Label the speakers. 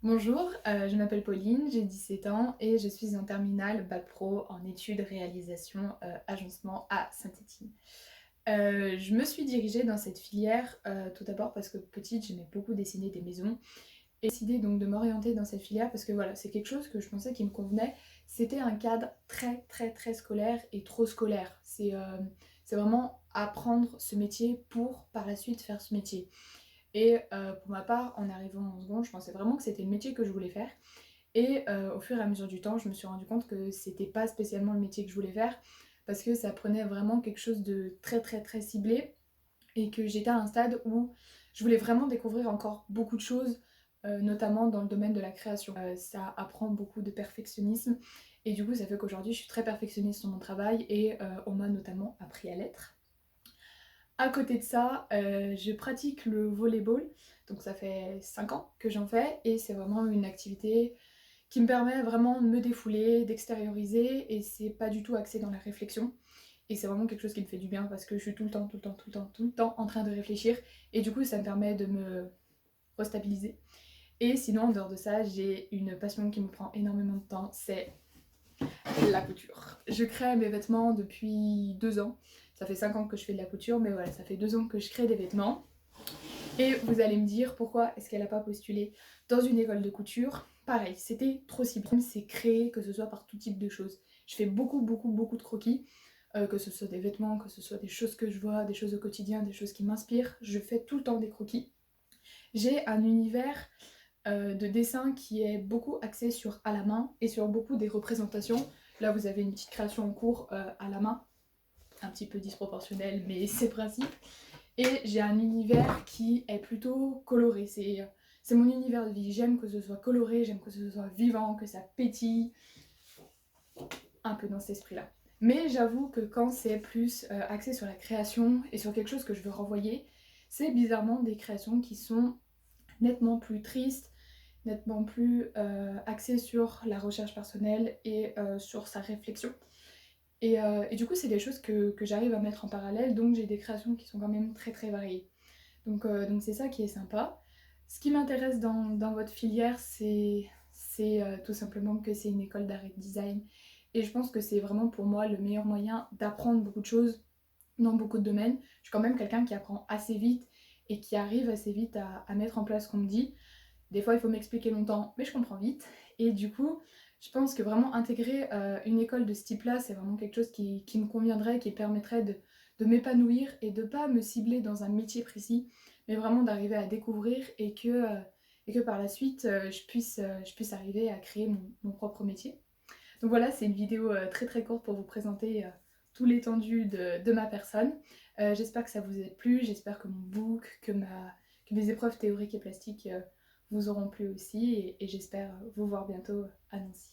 Speaker 1: Bonjour, je m'appelle Pauline, j'ai 17 ans et je suis en terminale bac pro en études réalisation agencement à Saint-Étienne. Je me suis dirigée dans cette filière tout d'abord parce que petite j'aimais beaucoup dessiner des maisons et j'ai décidé donc de m'orienter dans cette filière parce que voilà, c'est quelque chose que je pensais qui me convenait. C'était un cadre très scolaire et trop scolaire. C'est vraiment apprendre ce métier pour par la suite faire ce métier. Et pour ma part, en arrivant en seconde, je pensais vraiment que c'était le métier que je voulais faire. Et au fur et à mesure du temps, je me suis rendu compte que c'était pas spécialement le métier que je voulais faire parce que ça prenait vraiment quelque chose de très ciblé et que j'étais à un stade où je voulais vraiment découvrir encore beaucoup de choses, notamment dans le domaine de la création. Ça apprend beaucoup de perfectionnisme et du coup ça fait qu'aujourd'hui je suis très perfectionniste sur mon travail et on m'a notamment appris à l'être. À côté de ça, je pratique le volleyball, donc ça fait 5 ans que j'en fais et c'est vraiment une activité qui me permet vraiment de me défouler, d'extérioriser et c'est pas du tout axé dans la réflexion. Et c'est vraiment quelque chose qui me fait du bien parce que je suis tout le temps en train de réfléchir et du coup ça me permet de me restabiliser. Et sinon en dehors de ça, j'ai une passion qui me prend énormément de temps, c'est la couture. Je crée mes vêtements depuis 2 ans. Ça fait 5 ans que je fais de la couture, mais voilà, ça fait 2 ans que je crée des vêtements. Et vous allez me dire pourquoi est-ce qu'elle n'a pas postulé dans une école de couture. Pareil, c'était trop ciblé. C'est créé, que ce soit par tout type de choses. Je fais beaucoup de croquis, que ce soit des vêtements, que ce soit des choses que je vois, des choses au quotidien, des choses qui m'inspirent. Je fais tout le temps des croquis. J'ai un univers de dessin qui est beaucoup axé sur à la main et sur beaucoup des représentations. Là, vous avez une petite création en cours à la main, un petit peu disproportionnelle, mais c'est principe. Et j'ai un univers qui est plutôt coloré. C'est mon univers de vie. J'aime que ce soit coloré, j'aime que ce soit vivant, que ça pétille, un peu dans cet esprit-là. Mais j'avoue que quand c'est plus axé sur la création et sur quelque chose que je veux renvoyer, c'est bizarrement des créations qui sont nettement plus tristes, nettement plus axées sur la recherche personnelle et sur sa réflexion. Et du coup, c'est des choses que j'arrive à mettre en parallèle, donc j'ai des créations qui sont quand même très variées. Donc c'est ça qui est sympa. Ce qui m'intéresse dans votre filière, c'est tout simplement que c'est une école d'art et de design. Et je pense que c'est vraiment pour moi le meilleur moyen d'apprendre beaucoup de choses dans beaucoup de domaines. Je suis quand même quelqu'un qui apprend assez vite et qui arrive assez vite à mettre en place ce qu'on me dit. Des fois, il faut m'expliquer longtemps, mais je comprends vite. Et du coup, je pense que vraiment intégrer une école de ce type-là, c'est vraiment quelque chose qui me conviendrait, qui permettrait de m'épanouir et de pas me cibler dans un métier précis, mais vraiment d'arriver à découvrir et que par la suite, je puisse arriver à créer mon propre métier. Donc voilà, c'est une vidéo très courte pour vous présenter tout l'étendue de ma personne. J'espère que ça vous a plu, j'espère que mon book, que mes épreuves théoriques et plastiques vous auront plu aussi et j'espère vous voir bientôt à Nancy.